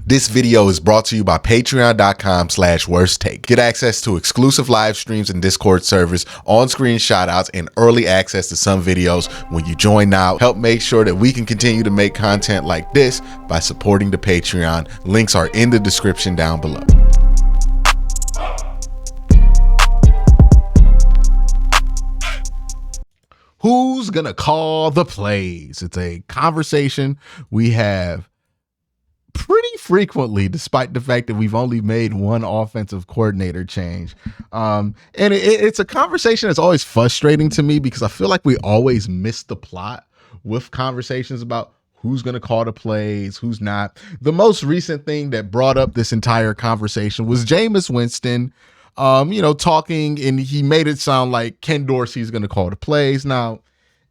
This video is brought to you by patreon.com/worsttake. Get access to exclusive live streams and Discord servers, on-screen shoutouts, and early access to some videos when you join now. Help make sure that we can continue to make content like this by supporting the Patreon. Links are in the description down below. Who's gonna call the plays? It's a conversation we have pretty frequently, despite the fact that we've only made one offensive coordinator change. And it's a conversation that's always frustrating to me because I feel like we always miss the plot with conversations about who's going to call the plays, who's not. The most recent thing that brought up this entire conversation was Jameis Winston, talking, and he made it sound like Ken Dorsey's going to call the plays. Now,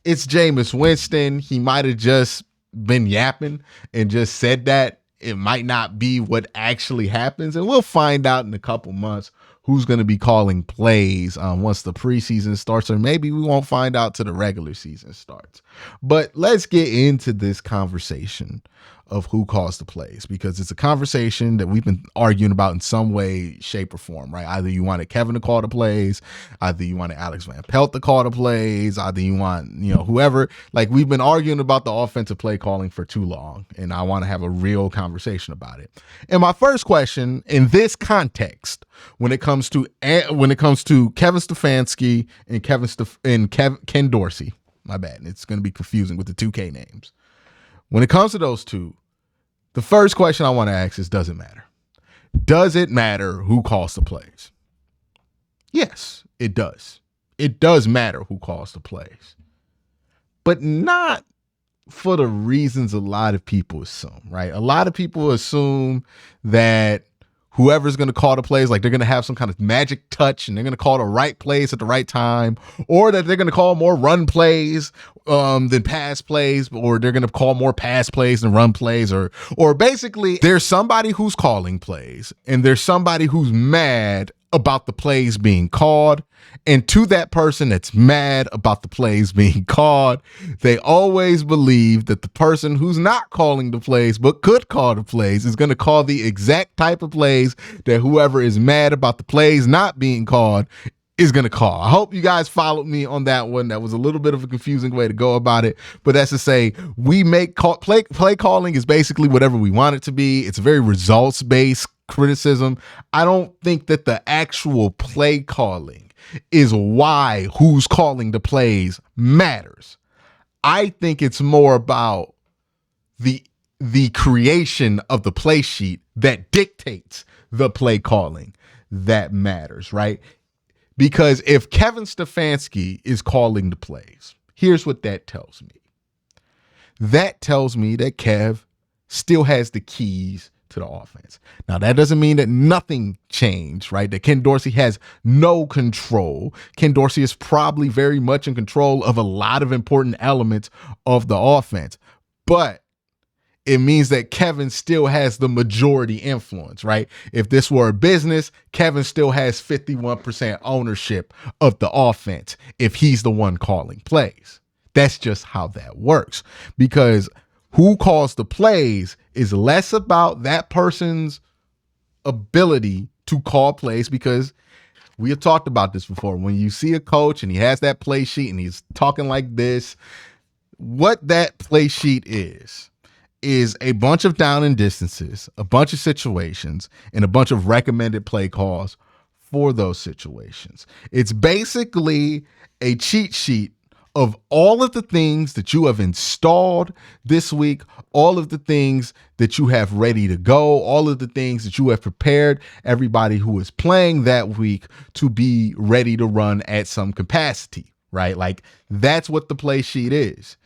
it's Jameis Winston. He might have just been yapping and just said that. It might not be what actually happens, and we'll find out in a couple months who's going to be calling plays once the preseason starts, or maybe we won't find out till the regular season starts. But let's get into this conversation of who calls the plays, because it's a conversation that we've been arguing about in some way, shape, or form, right? Either you wanted Kevin to call the plays, either you wanted Alex Van Pelt to call the plays, either you want, whoever. Like, we've been arguing about the offensive play calling for too long, and I want to have a real conversation about it. And my first question in this context, when it comes to Kevin Stefanski and Ken Dorsey, my bad, it's going to be confusing with the 2K names. When it comes to those two, the first question I want to ask is, does it matter? Does it matter who calls the plays? Yes, it does. It does matter who calls the plays, but not for the reasons a lot of people assume, right? A lot of people assume that whoever's going to call the plays, like they're going to have some kind of magic touch and they're going to call the right plays at the right time, or that they're going to call more run plays than pass plays, or they're going to call more pass plays than run plays, or basically there's somebody who's calling plays and there's somebody who's mad about the plays being called. And to that person that's mad about the plays being called, they always believe that the person who's not calling the plays but could call the plays is going to call the exact type of plays that whoever is mad about the plays not being called is going to call. I hope you guys followed me on that one. That was a little bit of a confusing way to go about it, but that's to say we make play calling is basically whatever we want it to be. It's a very results-based criticism. I don't think that the actual play calling is why who's calling the plays matters. I think it's more about the creation of the play sheet that dictates the play calling that matters, right? Because if Kevin Stefanski is calling the plays, here's what that tells me. That tells me that Kev still has the keys to the offense. Now, that doesn't mean that nothing changed, right? That Ken Dorsey has no control. Ken Dorsey is probably very much in control of a lot of important elements of the offense, but it means that Kevin still has the majority influence, right? If this were a business, Kevin still has 51% ownership of the offense if he's the one calling plays. That's just how that works, because who calls the plays is less about that person's ability to call plays, because we have talked about this before. When you see a coach and he has that play sheet and he's talking like this, what that play sheet is a bunch of down and distances, a bunch of situations, and a bunch of recommended play calls for those situations. It's basically a cheat sheet of all of the things that you have installed this week, all of the things that you have ready to go, all of the things that you have prepared everybody who is playing that week to be ready to run at some capacity, right? Like, that's what the play sheet is.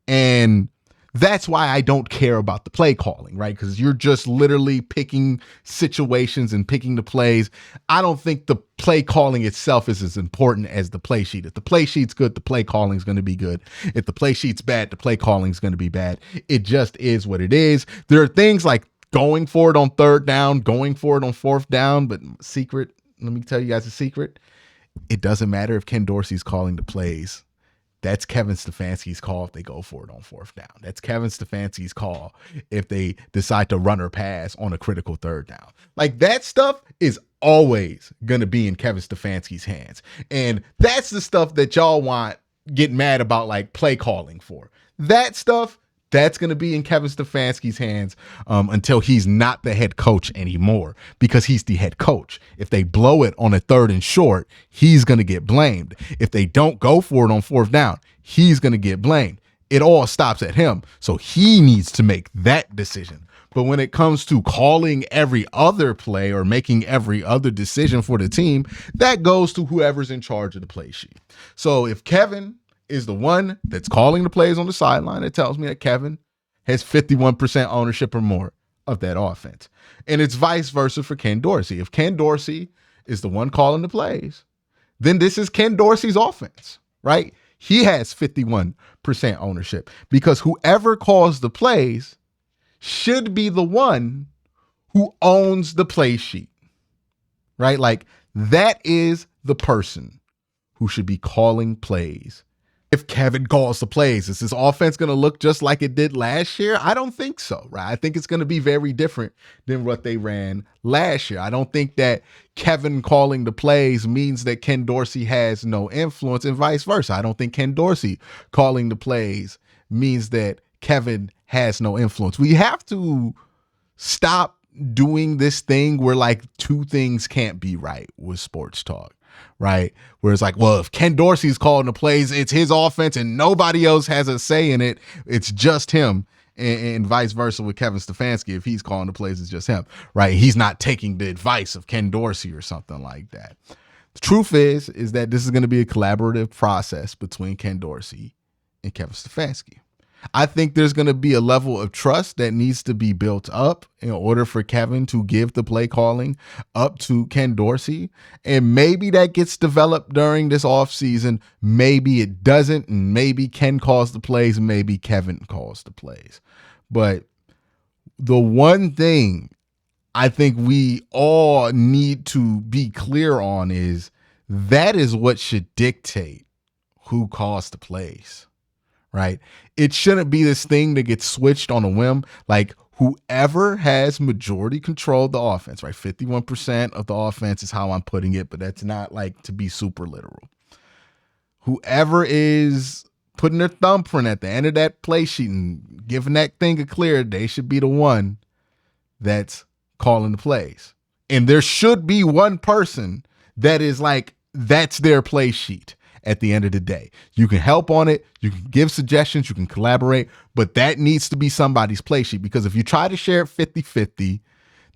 And that's why I don't care about the play calling, right? Because you're just literally picking situations and picking the plays. I don't think the play calling itself is as important as the play sheet. If the play sheet's good, the play calling is going to be good. If the play sheet's bad, the play calling is going to be bad. It just is what it is. There are things like going for it on third down, going for it on fourth down, but let me tell you guys a secret. It doesn't matter if Ken Dorsey's calling the plays. That's Kevin Stefanski's call if they go for it on fourth down. That's Kevin Stefanski's call if they decide to run or pass on a critical third down. Like, that stuff is always going to be in Kevin Stefanski's hands. And that's the stuff that y'all want, get mad about, like play calling for. That stuff, that's going to be in Kevin Stefanski's hands until he's not the head coach anymore, because he's the head coach. If they blow it on a 3rd and short, he's going to get blamed. If they don't go for it on fourth down, he's going to get blamed. It all stops at him. So he needs to make that decision. But when it comes to calling every other play or making every other decision for the team, that goes to whoever's in charge of the play sheet. So if Kevin is the one that's calling the plays on the sideline, it tells me that Kevin has 51% ownership or more of that offense. And it's vice versa for Ken Dorsey. If Ken Dorsey is the one calling the plays, then this is Ken Dorsey's offense, right? He has 51% ownership, because whoever calls the plays should be the one who owns the play sheet, right? Like, that is the person who should be calling plays. If Kevin calls the plays, is his offense going to look just like it did last year? I don't think so, right? I think it's going to be very different than what they ran last year. I don't think that Kevin calling the plays means that Ken Dorsey has no influence, and vice versa. I don't think Ken Dorsey calling the plays means that Kevin has no influence. We have to stop doing this thing where, like, two things can't be right with sports talk. Right? Where it's like, well, if Ken Dorsey's calling the plays, it's his offense and nobody else has a say in it. It's just him. And vice versa with Kevin Stefanski. If he's calling the plays, it's just him, right? He's not taking the advice of Ken Dorsey or something like that. The truth is that this is going to be a collaborative process between Ken Dorsey and Kevin Stefanski. I think there's going to be a level of trust that needs to be built up in order for Kevin to give the play calling up to Ken Dorsey. And maybe that gets developed during this offseason. Maybe it doesn't. And maybe Ken calls the plays. Maybe Kevin calls the plays. But the one thing I think we all need to be clear on is that is what should dictate who calls the plays. Right? It shouldn't be this thing that gets switched on a whim. Like, whoever has majority control of the offense, right? 51% of the offense is how I'm putting it, but that's not like to be super literal. Whoever is putting their thumbprint at the end of that play sheet and giving that thing a clear, they should be the one that's calling the plays. And there should be one person that is like, that's their play sheet. At the end of the day, you can help on it, you can give suggestions, you can collaborate, but that needs to be somebody's play sheet, because if you try to share it 50-50,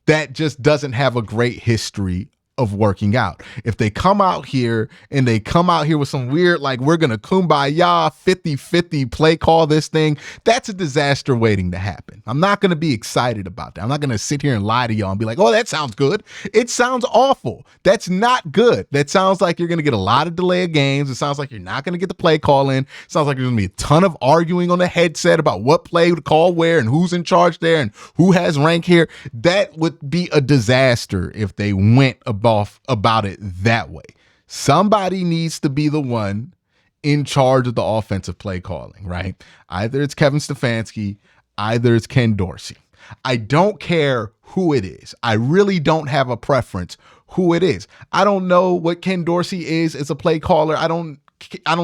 that just doesn't have a great history of working out. If they come out here with some weird, like, we're going to kumbaya 50-50 play call this thing, that's a disaster waiting to happen. I'm not going to be excited about that. I'm not going to sit here and lie to y'all and be like, oh, that sounds good. It sounds awful. That's not good. That sounds like you're going to get a lot of delay of games. It sounds like you're not going to get the play call in. It sounds like there's going to be a ton of arguing on the headset about what play to call where and who's in charge there and who has rank here. That would be a disaster if they went about it that way. Somebody needs to be the one in charge of the offensive play calling, right? Either it's Kevin Stefanski, either it's Ken Dorsey. I don't care who it is. I really don't have a preference who it is. I don't know what Ken Dorsey is as a play caller. I don't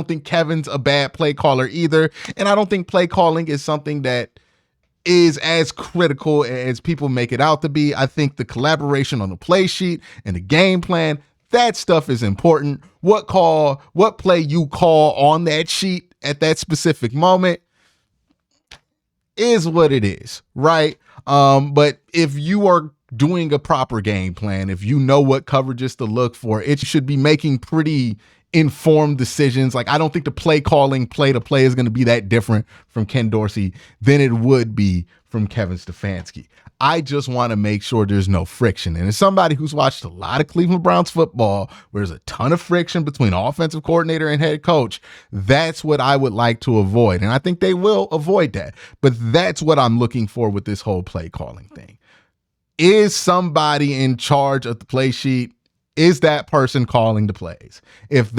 think Kevin's a bad play caller either. And I don't think play calling is something that is as critical as people make it out to be. I think the collaboration on the play sheet and the game plan, that stuff is important. What play you call on that sheet at that specific moment is what it is, right? But if you are doing a proper game plan, if you know what coverages to look for, it should be making pretty informed decisions. Like, I don't think the play calling play to play is going to be that different from Ken Dorsey than it would be from Kevin Stefanski. I just want to make sure there's no friction. And as somebody who's watched a lot of Cleveland Browns football, where there's a ton of friction between offensive coordinator and head coach, that's what I would like to avoid. And I think they will avoid that. But that's what I'm looking for with this whole play calling thing. Is somebody in charge of the play sheet? Is that person calling the plays? If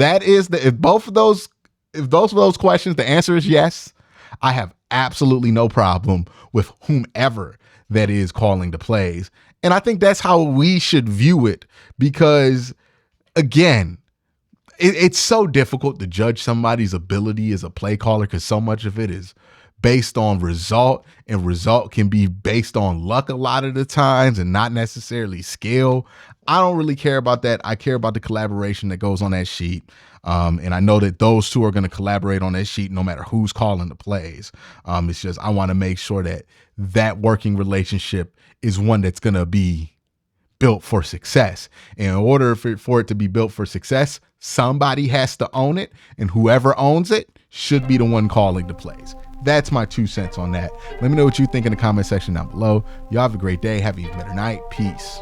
both of those if those questions, the answer is yes, I have absolutely no problem with whomever that is calling the plays. And I think that's how we should view it, because again, it's so difficult to judge somebody's ability as a play caller because so much of it is based on result, and result can be based on luck a lot of the times and not necessarily skill. I don't really care about that. I care about the collaboration that goes on that sheet. And I know that those two are going to collaborate on that sheet no matter who's calling the plays. It's just I want to make sure that that working relationship is one that's going to be built for success. And in order for it to be built for success, somebody has to own it, and whoever owns it should be the one calling the plays. That's my 2 cents on that. Let me know what you think in the comment section down below. Y'all have a great day. Have a better night. Peace.